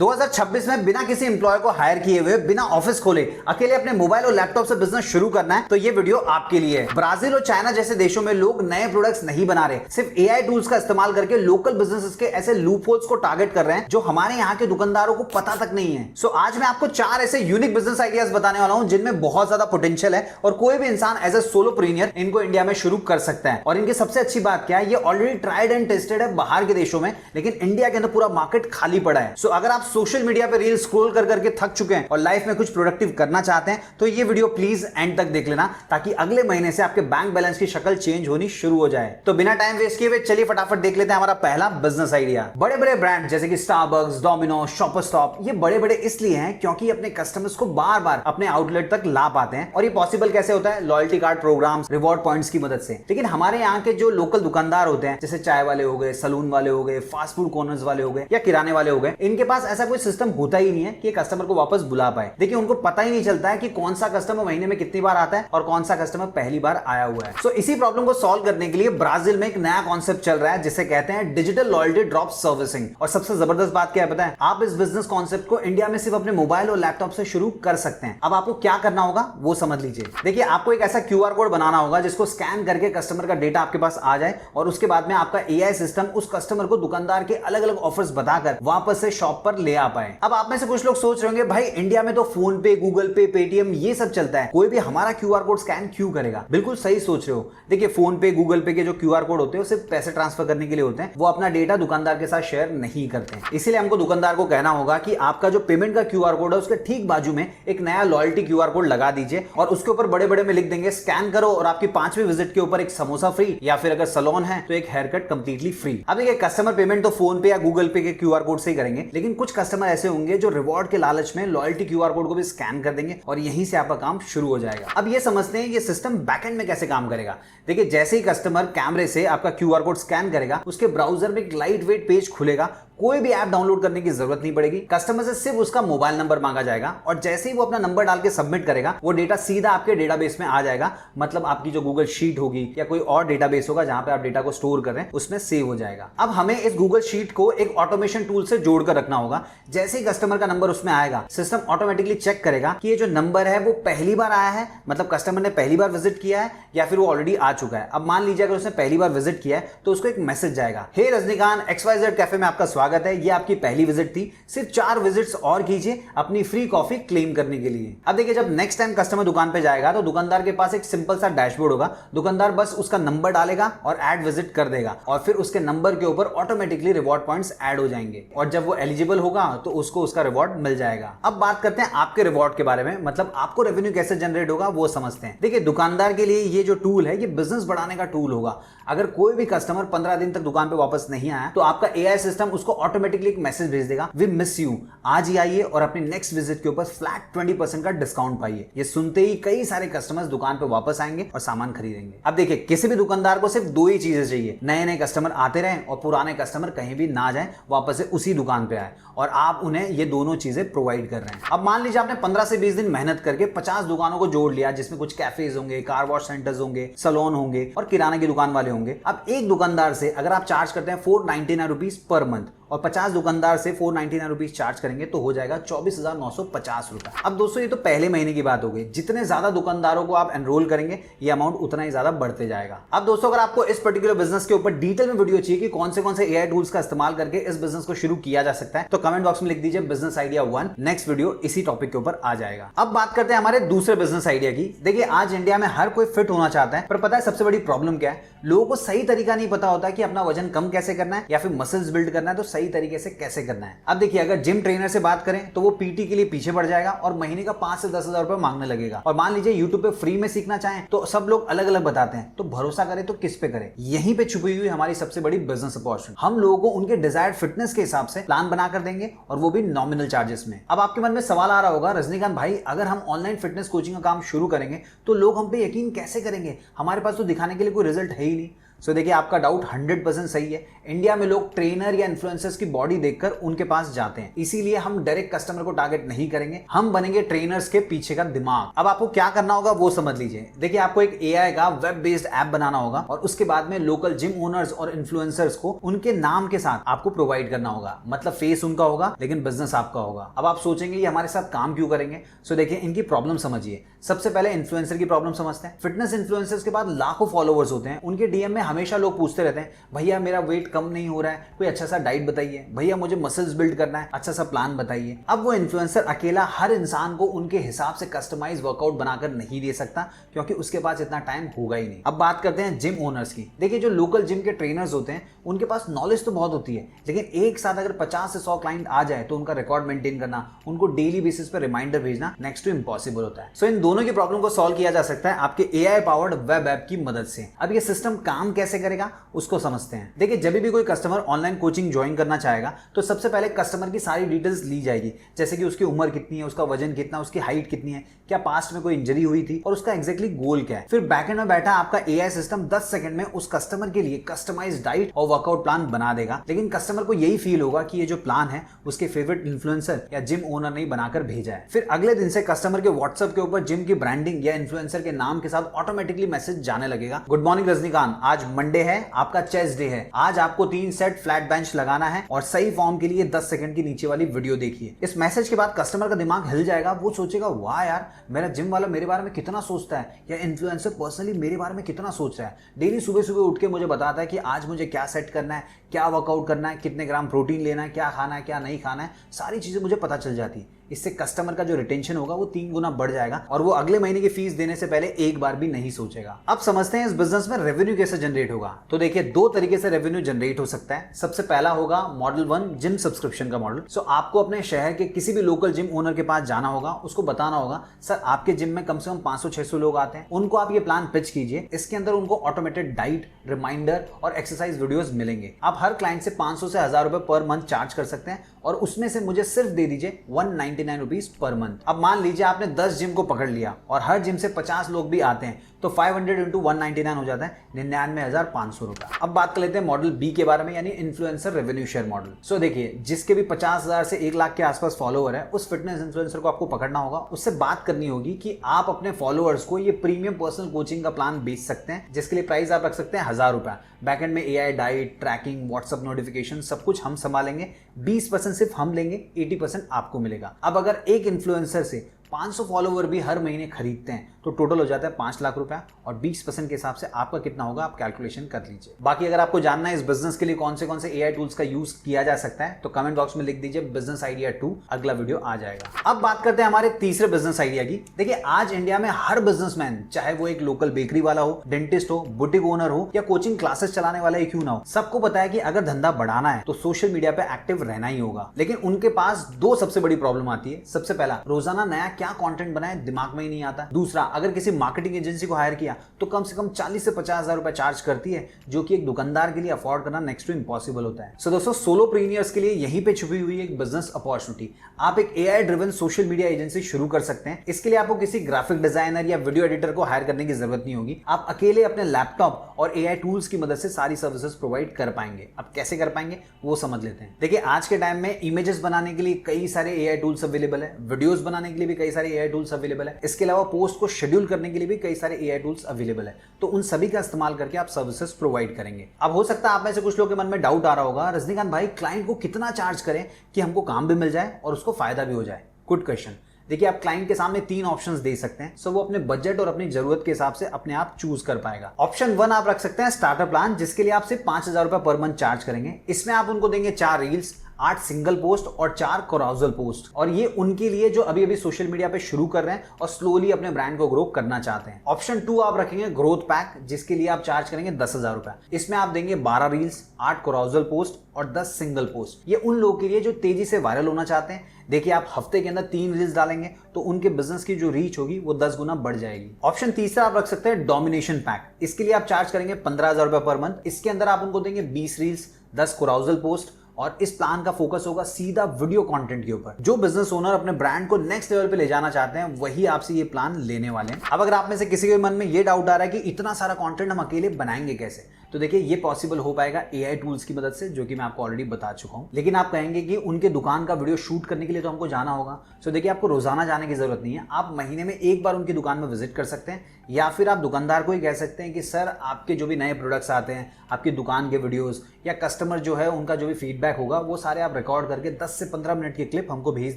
2026 में बिना किसी एम्प्लॉय को हायर किए हुए, बिना ऑफिस खोले, अकेले अपने मोबाइल और लैपटॉप से बिजनेस शुरू करना है तो ये वीडियो आपके लिए है। ब्राजील और चाइना जैसे देशों में लोग नए प्रोडक्ट्स नहीं बना रहे, सिर्फ एआई टूल्स का इस्तेमाल करके लोकल बिजनेसेस के ऐसे लूपहोल्स को टारगेट कर रहे हैं जो हमारे यहाँ के दुकानदारों को पता तक नहीं है। सो आज मैं आपको 4 ऐसे यूनिक बिजनेस आइडियाज बताने वाला हूं जिनमें बहुत ज्यादा पोटेंशियल है और कोई भी इंसान एज ए सोलोप्रेन्योर इनको इंडिया में शुरू कर सकता है। और इनकी सबसे अच्छी बात क्या है, ये ऑलरेडी ट्राइड एंड टेस्टेड है बाहर के देशों में, लेकिन इंडिया के अंदर पूरा मार्केट खाली पड़ा है। सो अगर आप सोशल मीडिया पे रील स्क्रॉल कर करके थक चुके हैं और लाइफ में कुछ प्रोडक्टिव करना चाहते हैं तो ये वीडियो प्लीज एंड तक देख लेना, ताकि अगले महीने से आपके बैंक बैलेंस की शक्ल चेंज होनी शुरू हो जाए। तो बिना टाइम वेस्ट किए हुए चलिए फटाफट देख लेते हैं हमारा पहला बिजनेस आइडिया। बड़े बड़े ब्रांड जैसे कि स्टारबक्स, डोमिनोज, शॉपर स्टॉप, ये बड़े बड़े इसलिए हैं क्योंकि अपने कस्टमर्स को बार बार अपने आउटलेट तक ला पाते हैं। और ये पॉसिबल कैसे होता है? Loyalty card programmes, reward points की मदद से। लेकिन हमारे यहाँ के जो लोकल दुकानदार होते हैं, जैसे चाय वाले हो गए, सलून वाले हो गए, फास्ट फूड कॉर्नर्स वाले हो गए या किराने वाले हो गए, इनके पास ऐसा कोई सिस्टम होता ही नहीं है कि कस्टमर को वापस बुला पाए। देखिए, उनको पता ही नहीं चलता है कि कौन सा कस्टमर महीने में कितनी बार आता है और कौन सा कस्टमर पहली बार आया हुआ है। सो इसी प्रॉब्लम को सॉल्व करने के लिए ब्राजील में एक नया कॉन्सेप्ट चल रहा है जिसे कहते हैं डिजिटल लॉयल्टी ड्रॉप सर्विसिंग। और सबसे जबरदस्त बात क्या है पता है? आप इस बिजनेस कॉन्सेप्ट को इंडिया में सिर्फ अपने मोबाइल और लैपटॉप से शुरू कर सकते हैं। अब आपको क्या करना होगा वो समझ लीजिए। देखिए, आपको एक ऐसा क्यूआर कोड बनाना होगा जिसको स्कैन करके कस्टमर का डेटा आपके पास आ जाए और उसके बाद में आपका एआई सिस्टम उस कस्टमर को दुकानदार के अलग अलग ऑफर्स बताकर वापस से शॉप पर ले आ पाए। अब आप में से कुछ लोग सोच रहे होंगे, भाई इंडिया में तो फोन पे, गूगल पे, पेटीएम ये सब चलता है, कोई भी हमारा क्यूआर कोड स्कैन क्यों करेगा? बिल्कुल सही सोच रहे हो। देखिए, फोन पे, गूगल पे के जो क्यूआर कोड होते हैं सिर्फ पैसे ट्रांसफर करने के लिए होते हैं, वो अपना डेटा दुकानदार के साथ शेयर नहीं करते हैं। इसीलिए हमको दुकानदार को कहना होगा कि आपका जो पेमेंट का क्यूआर कोड है उसके ठीक बाजू में एक नया लॉयल्टी क्यूआर कोड लगा दीजिए और उसके ऊपर बड़े बड़े में लिख देंगे स्कैन करो और आपकी 5वीं विजिट के ऊपर एक समोसा फ्री, या फिर अगर सैलून है तो एक हेयर कट कंप्लीटली फ्री। अब देखिए, कस्टमर पेमेंट तो फोन पे या गूगल पे के क्यूआर कोड से ही करेंगे, लेकिन कुछ कस्टमर ऐसे होंगे जो रिवॉर्ड के लालच में लॉयल्टी क्यूआर कोड को भी स्कैन कर देंगे और यहीं से आपका काम शुरू हो जाएगा। अब ये समझते हैं ये सिस्टम बैकएंड में कैसे काम करेगा। देखिए, जैसे ही कस्टमर कैमरे से आपका क्यूआर कोड स्कैन करेगा, उसके ब्राउजर में एक लाइट वेट पेज खुलेगा, कोई भी ऐप डाउनलोड करने की जरूरत नहीं पड़ेगी। कस्टमर से सिर्फ उसका मोबाइल नंबर मांगा जाएगा और जैसे ही वो अपना नंबर डाल के सबमिट करेगा, वो डेटा सीधा आपके डेटाबेस में आ जाएगा। मतलब आपकी जो गूगल शीट होगी या कोई और डेटाबेस होगा जहां पे आप डेटा को स्टोर कर रहे हैं, उसमें सेव हो जाएगा। अब हमें इस गूगल शीट को एक ऑटोमेशन टूल से जोड़कर रखना होगा। जैसे ही कस्टमर का नंबर उसमें आएगा, सिस्टम ऑटोमेटिकली चेक करेगा कि ये जो नंबर है वो पहली बार आया है, मतलब कस्टमर ने पहली बार विजिट किया है, या फिर वो ऑलरेडी आ चुका है। अब मान लीजिए अगर उसने पहली बार विजिट किया है तो उसको एक मैसेज जाएगा, हे रजनीकांत, XYZ कैफे में आपका स्वागत है, ये आपकी पहली विजिट थी, सिर्फ 4 विजिट्स और कीजिए अपनी फ्री कॉफी क्लेम करने के लिए। अब देखिए, जब नेक्स्ट टाइम कस्टमर दुकान पे जाएगा तो दुकानदार के पास एक सिंपल सा डैशबोर्ड होगा। दुकानदार बस उसका नंबर डालेगा और ऐड विजिट कर देगा और फिर उसके नंबर के ऊपर ऑटोमेटिकली रिवॉर्ड पॉइंट्स ऐड हो जाएंगे और जब वो एलिजिबल होगा तो उसको उसका रिवॉर्ड मिल जाएगा। अब बात करते हैं आपके रिवॉर्ड के बारे में, मतलब आपको रेवेन्यू कैसे जनरेट होगा वो समझते हैं। देखिए, दुकानदार के लिए ये जो टूल है ये बिजनेस बढ़ाने का टूल होगा। अगर कोई भी कस्टमर 15 दिन तक दुकान पे वापस नहीं आया तो आपका एआई सिस्टम उसको ऑटोमेटिकली एक मैसेज भेज देगा, वी मिस यू, आज ही आइए और अपने नेक्स्ट विजिट के ऊपर फ्लैट 20% का डिस्काउंट पाइए। ये सुनते ही कई सारे कस्टमर्स दुकान पे वापस आएंगे और सामान खरीदेंगे। अब देखिए, किसी भी दुकानदार को सिर्फ 2 ही चीजें चाहिए, नए नए कस्टमर आते रहें और पुराने कस्टमर कहीं भी ना जाए, वापस से उसी दुकान पे आए, और आप उन्हें ये दोनों चीजें प्रोवाइड कर रहे हैं। अब मान लीजिए आपने 15 से 20 दिन मेहनत करके 50 दुकानों को जोड़ लिया, जिसमें कुछ कैफेज होंगे, कार वॉश सेंटर्स होंगे, सैलून होंगे और किराने की दुकान वाले होंगे। अब एक दुकानदार से अगर आप चार्ज करते हैं 499 रुपीज पर मंथ और 50 दुकानदार से 499 रुपीज चार्ज करेंगे तो हो जाएगा 24,950 रुपए। अब दोस्तों, ये तो पहले महीने की बात हो गई। जितने ज्यादा दुकानदारों को आप एनरोल करेंगे ये अमाउंट उतना ही ज्यादा बढ़ते जाएगा। अब दोस्तों, अगर आपको इस पर्टिकुलर बिजनेस के ऊपर डिटेल में वीडियो चाहिए कि कौन से एआई टूल्स का इस्तेमाल करके इस बिजनेस को शुरू किया जा सकता है, तो कमेंट बॉक्स में लिख दीजिए बिजनेस आइडिया 1, नेक्स्ट वीडियो इसी टॉपिक के ऊपर आ जाएगा। अब बात करते हैं हमारे दूसरे बिजनेस आइडिया की। देखिए, आज इंडिया में हर कोई फिट होना चाहता है, पर पता है सबसे बड़ी प्रॉब्लम क्या है? लोगों को सही तरीका नहीं पता होता कि अपना वजन कम कैसे करना है या फिर मसल्स बिल्ड करना है तो सही तरीके से कैसे करना है। अब देखिए, अगर जिम ट्रेनर से बात करें तो वो पीटी के लिए पीछे पड़ जाएगा और महीने का 5 से 10 हजार रुपए मांगने लगेगा। और मान लीजिए यूट्यूब पे फ्री में सीखना चाहें तो सब लोग अलग अलग बताते हैं, तो भरोसा करें तो किस पे करें? यहीं पे छुपी हुई हमारी सबसे बड़ी बिजनेस अपॉर्चुनिटी। हम लोगों को उनके डिजायर्ड फिटनेस के हिसाब से प्लान बनाकर देंगे और वो भी नॉमिनल चार्जेस में। अब आपके मन में सवाल आ रहा होगा, रजनीकांत भाई, अगर हम ऑनलाइन फिटनेस कोचिंग का काम शुरू करेंगे तो लोग हम पे यकीन कैसे करेंगे? हमारे पास तो दिखाने के लिए कोई रिजल्ट है ही नहीं। सो देखिए आपका डाउट 100% सही है। इंडिया में लोग ट्रेनर या इन्फ्लुएंसर्स की बॉडी देखकर उनके पास जाते हैं, इसीलिए हम डायरेक्ट कस्टमर को टारगेट नहीं करेंगे, हम बनेंगे ट्रेनर्स के पीछे का दिमाग। अब आपको क्या करना होगा वो समझ लीजिए। देखिए आपको एक एआई का वेब बेस्ड ऐप बनाना होगा और उसके बाद में लोकल जिम ओनर्स और इन्फ्लुएंसर्स को उनके नाम के साथ आपको प्रोवाइड करना होगा। मतलब फेस उनका होगा लेकिन बिजनेस आपका होगा। अब आप सोचेंगे ये हमारे साथ काम क्यों करेंगे? सो देखिए इनकी प्रॉब्लम समझिए। सबसे पहले इन्फ्लुएंसर की प्रॉब्लम समझते हैं। फिटनेस इन्फ्लुएंसर्स के बाद लाखों फॉलोवर्स होते हैं, उनके डीएम में हमेशा लोग पूछते रहते हैं भैया मेरा वेट कम नहीं हो रहा है, कोई अच्छा सा डाइट बताइए, भैया मुझे मसल्स बिल्ड करना है, अच्छा सा प्लान बताइए। अब वो इन्फ्लुएंसर अकेला हर इंसान को उनके हिसाब से कस्टमाइज वर्कआउट बनाकर नहीं दे सकता, क्योंकि उसके पास इतना टाइम होगा ही नहीं। अब बात करते हैं जिम ओनर्स की। देखिए जो लोकल जिम के ट्रेनर्स होते हैं उनके पास नॉलेज तो बहुत होती है, लेकिन एक साथ अगर 50 से 100 क्लाइंट आ जाए तो उनका रिकॉर्ड मेंटेन करना, उनको डेली बेसिस पर रिमाइंडर भेजना नेक्स्ट टू इम्पॉसिबल होता है। सो इन दोनों की प्रॉब्लम को सॉल्व किया जा सकता है आपके एआई पावर्ड वेब ऐप की मदद से। अब ये सिस्टम काम कैसे करेगा उसको समझते हैं। देखिए जब भी कोई कस्टमर ऑनलाइन कोचिंग ज्वाइन करना चाहेगा तो सबसे पहले कस्टमर की सारी डिटेल्स ली जाएगी, जैसे कि उसकी उम्र कितनी है, उसका वजन कितना, उसकी हाइट कितनी है, क्या पास्ट में कोई इंजरी हुई थी और उसका एग्जैक्टली गोल क्या है। फिर बैकएंड में बैठा आपका एआई सिस्टम 10 सेकंड में उस कस्टमर के लिए कस्टमाइज्ड डाइट और वर्कआउट प्लान बना देगा। लेकिन कस्टमर को यही फील होगा कि ये जो प्लान है उसके फेवरेट इन्फ्लुएंसर या जिम ओनर ने बनाकर भेजा है। फिर अगले दिन से कस्टमर के व्हाट्सएप के ऊपर जिम की ब्रांडिंग या इन्फ्लुएंसर के नाम के साथ ऑटोमेटिकली मैसेज जाने लगेगा। गुड मॉर्निंग रजनीकांत, आज मंडे है, आपका चेस्ट डे है, आज आपको 3 सेट फ्लैट बेंच लगाना है और सही फॉर्म के लिए 10 सेकंड की नीचे वाली वीडियो देखिए। इस मैसेज के बाद कस्टमर का दिमाग हिल जाएगा। वो सोचेगा वाह यार, मेरा जिम वाला मेरे बारे में कितना सोचता है, या इन्फ्लुएंसर पर्सनली मेरे बारे में कितना सोच रहा है। डेली सुबह सुबह उठ के मुझे बताता है कि आज मुझे क्या सेट करना है, क्या वर्कआउट करना है, कितने ग्राम प्रोटीन लेना है, क्या खाना है, क्या नहीं खाना है, सारी चीजें मुझे पता चल जाती है। इससे कस्टमर का जो रिटेंशन होगा वो 3 गुना बढ़ जाएगा और वो अगले महीने की फीस देने से पहले एक बार भी नहीं सोचेगा। अब समझते हैं इस बिजनेस में रेवेन्यू कैसे जनरेट होगा। तो देखिए 2 तरीके से रेवेन्यू जनरेट हो सकता है। सबसे पहला होगा मॉडल 1 जिम सब्सक्रिप्शन का मॉडल। सो आपको अपने शहर के किसी भी लोकल जिम ओनर के पास जाना होगा, उसको बताना होगा सर आपके जिम में कम से कम 500-600 लोग आते हैं, उनको आप ये प्लान पिच कीजिए। इसके अंदर उनको ऑटोमेटेड डाइट, रिमाइंडर और एक्सरसाइज वीडियोस मिलेंगे। आप हर क्लाइंट से 500 से 1000 रुपए पर मंथ चार्ज कर सकते हैं और उसमें से मुझे सिर्फ दे दीजिए 199 रुपीज पर मंथ। अब मान लीजिए आपने 10 जिम को पकड़ लिया और हर जिम से 50 लोग भी आते हैं, तो 500 इंटू 199 हो जाता है 99,500 रुपए। अब बात कर लेते हैं मॉडल बी के बारे में, यानी इन्फ्लुएंसर रेवेन्यू शेयर मॉडल। सो देखिए जिसके भी 50,000 से 1 लाख के आसपास फॉलोअर है, उस फिटनेस इन्फ्लुएंसर को आपको पकड़ना होगा, उससे बात करनी होगी कि आप अपने फॉलोअर्स को ये प्रीमियम पर्सनल कोचिंग का प्लान बेच सकते हैं, जिसके लिए प्राइस आप रख सकते हैं 1000 रुपए। बैकएंड में AI, diet, tracking, WhatsApp notification सब कुछ हम संभालेंगे। 20% सिर्फ हम लेंगे, 80% आपको मिलेगा। अब अगर एक इन्फ्लुएंसर से 500 फॉलोवर भी हर महीने खरीदते हैं तो टोटल हो जाता है 5 लाख रुपया और 20% के हिसाब से आपका कितना होगा आप कैलकुलेशन कर लीजिए। बाकी अगर आपको जानना है इस बिजनेस के लिए कौन से एआई टूल्स का यूज किया जा सकता है तो कमेंट बॉक्स में लिख दीजिए बिजनेस आइडिया 2, अगला वीडियो आ जाएगा। अब बात करते हैं हमारे तीसरे बिजनेस आइडिया की। देखिए आज इंडिया में हर बिजनेसमैन, चाहे वो एक लोकल बेकरी वाला हो, डेंटिस्ट हो, बुटीक ओनर हो या कोचिंग क्लासेस चलाने वाला ही क्यों ना हो, सबको पता है कि अगर धंधा बढ़ाना है तो सोशल मीडिया पे एक्टिव रहना ही होगा। लेकिन उनके पास 2 सबसे बड़ी प्रॉब्लम आती है। सबसे पहला, रोजाना नया क्या कंटेंट बनाए दिमाग में ही नहीं आता। दूसरा, अगर किसी मार्केटिंग एजेंसी को हायर किया तो कम से कम 40 से 50,000 रुपए चार्ज करती है, जो कि एक दुकानदार के लिए अफोर्ड करना नेक्स्ट टू इम्पॉसिबल होता है। सो दोस्तों, सोलोप्रेन्योर्स के लिए यहीं पे छुपी हुई एक बिजनेस अपॉर्चुनिटी। आप एक AI driven social media agency शुरू कर सकते हैं। इसके लिए आपको किसी ग्राफिक डिजाइनर या वीडियो एडिटर को हायर करने की जरूरत नहीं होगी। आप अकेले अपने लैपटॉप और एआई टूल्स की मदद से सारी सर्विसेज प्रोवाइड कर पाएंगे। अब कैसे कर पाएंगे वो समझ लेते हैं। देखिए आज के टाइम में इमेजेस बनाने के लिए कई सारे एआई टूल्स अवेलेबल है, वीडियोस बनाने के लिए भी कई सारे एआई टूल्स अवेलेबल है, इसके अलावा पोस्ट को शेड्यूल करने के लिए भी कई सारे एआई टूल्स अवेलेबल है। तो उन सभी का इस्तेमाल करके आप सर्विसेज प्रोवाइड करेंगे। अब हो सकता है आप में से कुछ लोगों के मन में डाउट आ रहा होगा, रजनीकांत भाई क्लाइंट को कितना चार्ज करें कि हमको काम भी मिल जाए और उसको फायदा भी हो जाए। Good question. देखिए आप क्लाइंट के सामने 3 ऑप्शंस दे सकते हैं, सो वो अपने बजट और अपनी जरूरत के हिसाब से अपने आप चूज कर पाएगा। ऑप्शन 1 आप रख सकते हैं स्टार्टर प्लान, जिसके लिए आप सिर्फ 5,000 रुपए पर मंथ चार्ज करेंगे। इसमें आप उनको देंगे 4 रील्स, 8 सिंगल पोस्ट और 4 कोराउजल पोस्ट, और ये उनके लिए जो अभी अभी सोशल मीडिया पे शुरू कर रहे हैं और स्लोली अपने ब्रांड को ग्रो करना चाहते हैं। ऑप्शन 2 आप रखेंगे ग्रोथ पैक, जिसके लिए आप चार्ज करेंगे 10,000 रुपए। इसमें आप देंगे 12 रील्स, 8 कोराउजल पोस्ट और 10 सिंगल पोस्ट। ये उन लोगों के लिए जो तेजी से वायरल होना चाहते हैं। देखिए आप हफ्ते के अंदर 3 रील्स डालेंगे तो उनके बिजनेस की जो रीच होगी वो 10 गुना बढ़ जाएगी। ऑप्शन तीसरा आप रख सकते हैं डोमिनेशन पैक। इसके लिए आप चार्ज करेंगे 15,000 रुपए पर मंथ। इसके अंदर आप उनको देंगे 20 रील्स, 10 कोराउजल पोस्ट, और इस प्लान का फोकस होगा सीधा वीडियो कंटेंट के ऊपर। जो बिजनेस ओनर अपने ब्रांड को नेक्स्ट लेवल पे ले जाना चाहते हैं वही आपसे ये प्लान लेने वाले हैं। अब अगर आप में से किसी के मन में ये डाउट आ रहा है कि इतना सारा कंटेंट हम अकेले बनाएंगे कैसे, तो देखिए ये पॉसिबल हो पाएगा एआई टूल्स की मदद से, जो कि मैं आपको ऑलरेडी बता चुका हूं। लेकिन आप कहेंगे कि उनके दुकान का वीडियो शूट करने के लिए तो हमको जाना होगा। सो देखिए आपको रोजाना जाने की जरूरत नहीं है, आप महीने में एक बार उनकी दुकान में विजिट कर सकते हैं, या फिर आप दुकानदार को ही कह सकते हैं कि सर आपके जो भी नए प्रोडक्ट्स आते हैं, आपकी दुकान के वीडियोस या कस्टमर जो है उनका जो भी फीडबैक होगा वो सारे आप रिकॉर्ड करके 10 से 15 मिनट की क्लिप हमको भेज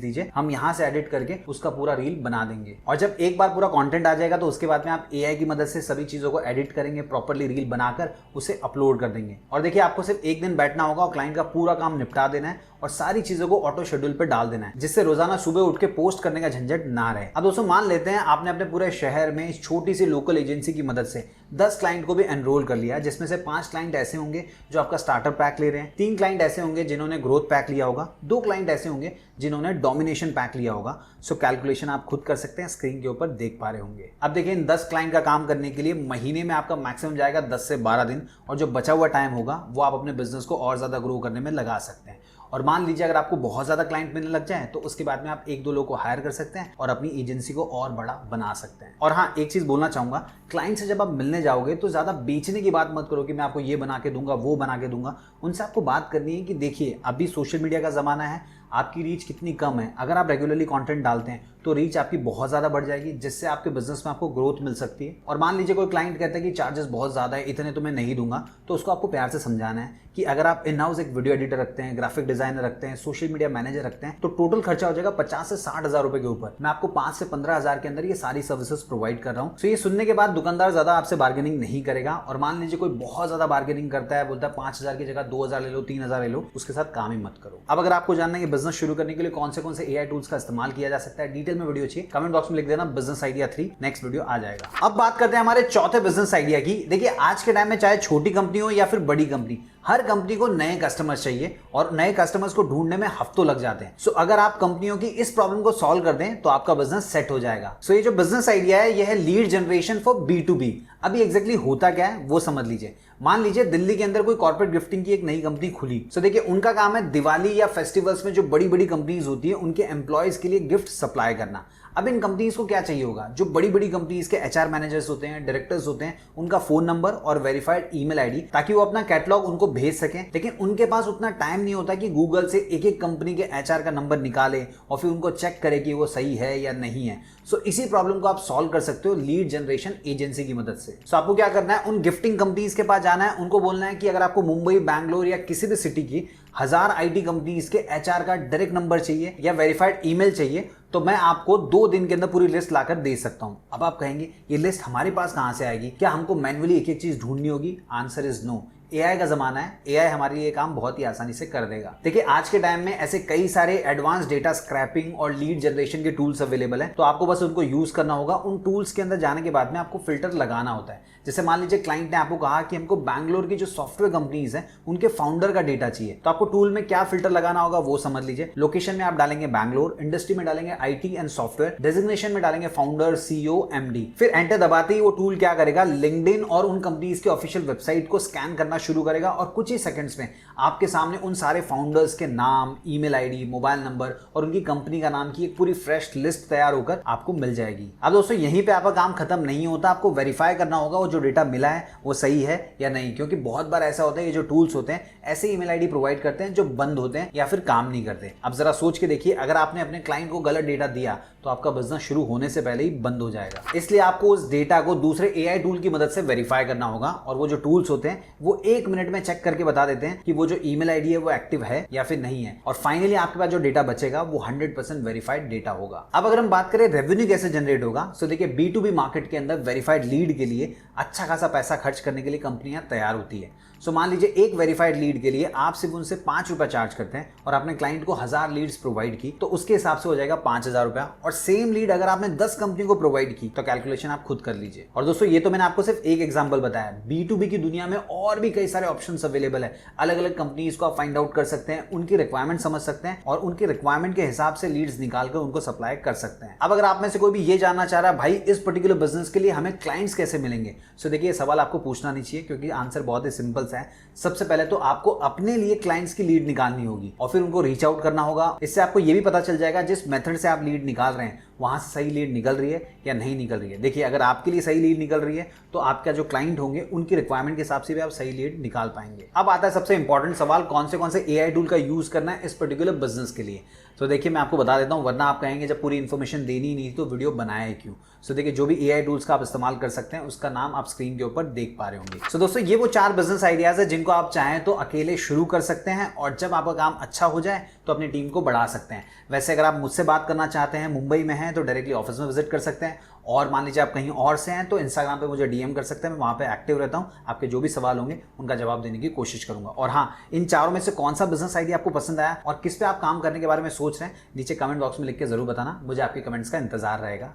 दीजिए, हम यहाँ से एडिट करके उसका पूरा रील बना देंगे। और जब एक बार पूरा कंटेंट आ जाएगा तो उसके बाद में आप एआई की मदद से सभी चीजों को एडिट करेंगे, प्रॉपर्ली रील बनाकर उसे अपलोड कर देंगे। और देखिए आपको सिर्फ एक दिन बैठना होगा और क्लाइंट का पूरा काम निपटा देना है और सारी चीजों को ऑटो शेड्यूल पे डाल देना है, जिससे रोजाना सुबह उठ के पोस्ट करने का झंझट ना रहे। अब दोस्तों मान लेते हैं आपने अपने पूरे शहर में इस छोटी सी लोकल एजेंसी की मदद से 10 क्लाइंट को भी एनरोल कर लिया, जिसमें से 5 क्लाइंट ऐसे होंगे जो आपका स्टार्टर पैक ले रहे हैं, 3 क्लाइंट ऐसे होंगे जिन्होंने ग्रोथ पैक लिया होगा, 2 क्लाइंट ऐसे होंगे जिन्होंने डोमिनेशन पैक लिया होगा। सो कैलकुलेशन आप खुद कर सकते हैं, स्क्रीन के ऊपर देख पा रहे होंगे। अब देखिए इन 10 क्लाइंट का काम करने के लिए महीने में आपका मैक्सिमम जाएगा 10 से 12 दिन, और जो बचा हुआ टाइम होगा वो आप अपने बिजनेस को और ज्यादा ग्रो करने में लगा सकते हैं। और मान लीजिए अगर आपको बहुत ज्यादा क्लाइंट मिलने लग जाए तो उसके बाद में आप 1-2 लोग को हायर कर सकते हैं और अपनी एजेंसी को और बड़ा बना सकते हैं। और हाँ, एक चीज बोलना चाहूंगा, क्लाइंट से जब आप मिलने जाओगे तो ज्यादा बेचने की बात मत करो कि मैं आपको ये बना के दूंगा, वो बना के दूंगा। उनसे आपको बात करनी है कि देखिए अभी सोशल मीडिया का जमाना है, आपकी रीच कितनी कम है, अगर आप रेगुलरली कंटेंट डालते हैं तो रीच आपकी बहुत ज़्यादा बढ़ जाएगी, जिससे आपके बिजनेस में आपको ग्रोथ मिल सकती है। और मान लीजिए कोई क्लाइंट कहता है कि चार्जेस बहुत ज़्यादा है, इतने तो मैं नहीं दूंगा, तो उसको आपको प्यार से समझाना है कि अगर आप इन हाउस एक वीडियो एडिटर रखते हैं, ग्राफिक डिजाइनर रखते हैं, सोशल मीडिया मैनेजर रखते हैं, तो टोटल खर्चा हो जाएगा 50 से 60 हज़ार रुपए के ऊपर। मैं आपको 5 से 15 हज़ार के अंदर ये सारी सर्विसेज प्रोवाइड कर रहा हूँ। तो ये सुनने के बाद दुकानदार ज़्यादा आपसे बार्गेनिंग नहीं करेगा। और मान लीजिए कोई बहुत ज़्यादा बार्गेनिंग करता है, बोलता है 5,000 की जगह 2,000 ले लो, 3,000 ले लो, उसके साथ काम ही मत करो। अब अगर आपको जानना है कि बिजनेस शुरू करने के लिए कौन से एआई टूल्स का इस्तेमाल किया जा सकता है, डिटेल में वीडियो चाहिए, कमेंट बॉक्स में लिख देना बिजनेस आइडिया 3, नेक्स्ट वीडियो आ जाएगा। अब बात करते हैं हमारे चौथे बिजनेस आइडिया की। देखिए आज के टाइम में चाहे छोटी कंपनी हो या फिर बड़ी कंपनी, हर कंपनी को नए कस्टमर्स चाहिए और नए कस्टमर्स को ढूंढने में हफ्तों लग जाते हैं। सो अगर आप कंपनियों की इस प्रॉब्लम को सॉल्व कर दें तो आपका बिजनेस सेट हो जाएगा। सो ये जो बिजनेस आइडिया है ये है लीड जनरेशन फॉर B2B। अभी एग्जैक्टली होता क्या है वो समझ लीजिए। मान लीजिए दिल्ली के अंदर कोई कॉर्पोरेट गिफ्टिंग की एक नई कंपनी खुली। सो देखिए उनका काम है दिवाली या फेस्टिवल्स में जो बड़ी बड़ी कंपनीज होती है उनके एम्प्लॉयज के लिए गिफ्ट सप्लाई करना। अब इन कंपनीज को क्या चाहिए होगा, जो बड़ी बड़ी कंपनीज के एचआर मैनेजर्स होते हैं, डायरेक्टर्स होते हैं, उनका फोन नंबर और वेरीफाइड ईमेल आईडी, ताकि वो अपना कैटलॉग उनको भेज सकें। लेकिन उनके पास उतना टाइम नहीं होता कि गूगल से एक एक कंपनी के एचआर का नंबर निकाले और फिर उनको चेक करे कि वो सही है या नहीं है। सो इसी प्रॉब्लम को आप सॉल्व कर सकते हो लीड जनरेशन एजेंसी की मदद से। सो आपको क्या करना है, उन गिफ्टिंग कंपनीज के पास जाना है, उनको बोलना है कि अगर आपको मुंबई, बैंगलोर या किसी भी सिटी की 1000 आईटी कंपनीज के एचआर का डायरेक्ट नंबर चाहिए या वेरीफाइड ईमेल चाहिए, तो मैं आपको 2 दिन के अंदर पूरी लिस्ट लाकर दे सकता हूं। अब आप कहेंगे ये लिस्ट हमारे पास कहां से आएगी, क्या हमको मैन्युअली एक एक चीज ढूंढनी होगी? Answer is no. एआई का जमाना है, एआई हमारे लिए काम बहुत ही आसानी से कर देगा। देखिए आज के टाइम में ऐसे कई सारे एडवांस डेटा स्क्रैपिंग और लीड जनरेशन के टूल्स अवेलेबल हैं, तो आपको बस उनको यूज करना होगा। उन टूल्स के अंदर जाने के बाद में आपको फिल्टर लगाना होता है। जैसे मान लीजिए क्लाइंट ने आपको कहा कि हमको बैंगलोर की जो सॉफ्टवेयर कंपनीज हैं उनके फाउंडर का डेटा चाहिए, तो आपको टूल में क्या फिल्टर लगाना होगा वो समझ लीजिए। लोकेशन में आप डालेंगे बैंगलोर, इंडस्ट्री में डालेंगे आईटी एंड सॉफ्टवेयर, डेजिग्नेशन में डालेंगे फाउंडर, सीईओ, एमडी। फिर एंटर दबाते ही वो टूल क्या करेगा, लिंक्डइन और उन कंपनीज के ऑफिशियल वेबसाइट को स्कैन करना शुरू करेगा और कुछ ही सेकंड्स में आपके सामने उन सारे फाउंडर्स के नाम, ईमेल आईडी, मोबाइल नंबर और उनकी कंपनी का नाम की एक पूरी फ्रेश लिस्ट तैयार होकर आपको मिल जाएगी। अब दोस्तों यहीं पे आपका काम खत्म नहीं होता, आपको वेरीफाई करना होगा वो जो डेटा मिला है वो सही है या नहीं, क्योंकि बहुत बार ऐसा होता है ये जो टूल्स होते हैं ऐसे ईमेल आईडी प्रोवाइड करते हैं जो बंद होते हैं या फिर काम नहीं करते। अब जरा सोच के देखिए, अगर आपने अपने क्लाइंट को गलत डेटा दिया तो आपका बिजनेस शुरू होने से पहले ही बंद हो जाएगा। इसलिए आपको उस डेटा को दूसरे एआई टूल की मदद से वेरीफाई करना होगा, और वो जो टूल्स होते हैं वो 1 मिनट में चेक करके बता देते हैं कि वो जो ईमेल आईडी है वो एक्टिव है या फिर नहीं है। और फाइनली आपके पास जो डेटा बचेगा वो 100% वेरीफाइड डेटा होगा। अब अगर हम बात करें रेवेन्यू कैसे जनरेट होगा, तो देखिए B2B मार्केट के अंदर वेरीफाइड लीड के लिए अच्छा खासा पैसा खर्च करने के लिए कंपनियां तैयार होती है। सो मान लीजिए एक वेरीफाइड लीड के लिए आप सिर्फ उनसे 5 रुपए चार्ज करते हैं और आपने क्लाइंट को 1000 लीड्स प्रोवाइड की, तो उसके हिसाब से हो जाएगा 5000 रुपया। और सेम लीड अगर आपने 10 कंपनी को प्रोवाइड की तो कैलकुलेशन आप खुद कर लीजिए। और दोस्तों ये तो मैंने आपको सिर्फ एक एग्जांपल बताया, B2B की दुनिया में और भी कई सारे ऑप्शंस अवेलेबल है। अलग अलग कंपनीज को आप फाइंड आउट कर सकते हैं, उनकी रिक्वायरमेंट समझ सकते हैं और उनकी रिक्वायरमेंट के हिसाब से लीड्स निकालकर उनको सप्लाई कर सकते हैं। अब अगर आप में से कोई भी ये जानना चाह रहा है भाई इस पर्टिकुलर बिजनेस के लिए हमें क्लाइंट्स कैसे मिलेंगे, सो देखिए ये सवाल आपको पूछना नहीं चाहिए, क्योंकि आंसर बहुत ही सिंपल सा है। सबसे पहले तो आपको अपने लिए क्लाइंट्स की लीड निकालनी होगी और फिर उनको रीच आउट करना होगा। इससे आपको ये भी पता चल जाएगा जिस मेथड से आप लीड निकाल रहे हैं वहाँ से सही लीड निकल रही है या नहीं निकल रही है। देखिए, अगर आपके लिए सही लीड निकल रही है तो आपका जो क्लाइंट होंगे उनकी रिक्वायरमेंट के हिसाब से भी आप सही लीड निकाल पाएंगे। अब आता है सबसे इंपॉर्टेंट सवाल, कौन से एआई टूल का यूज करना है इस पर्टिकुलर बिजनेस के लिए। तो देखिए, मैं आपको बता देता हूँ, वरना आप कहेंगे जब पूरी इन्फॉर्मेशन देनी ही नहीं तो वीडियो बनाया है क्यों। सो देखिए, जो भी एआई टूल्स का आप इस्तेमाल कर सकते हैं उसका नाम आप स्क्रीन के ऊपर देख पा रहे होंगे। सो दोस्तों, ये वो 4 बिजनेस आइडियाज है जिनको आप चाहें तो अकेले शुरू कर सकते हैं और जब आपका काम अच्छा हो जाए तो अपनी टीम को बढ़ा सकते हैं। वैसे अगर आप मुझसे बात करना चाहते हैं, मुंबई में हैं, तो डायरेक्टली ऑफिस में विजिट कर सकते हैं, और मान लीजिए आप कहीं और से हैं तो इंस्टाग्राम पे मुझे डीएम कर सकते हैं, मैं वहाँ पे एक्टिव रहता हूँ। आपके जो भी सवाल होंगे उनका जवाब देने की कोशिश करूंगा। और हाँ, इन चारों में से कौन सा बिजनेस आइडिया आपको पसंद आया और किस पे आप काम करने के बारे में सोच रहे हैं, नीचे कमेंट बॉक्स में लिख के जरूर बताना। मुझे आपके कमेंट्स का इंतजार रहेगा।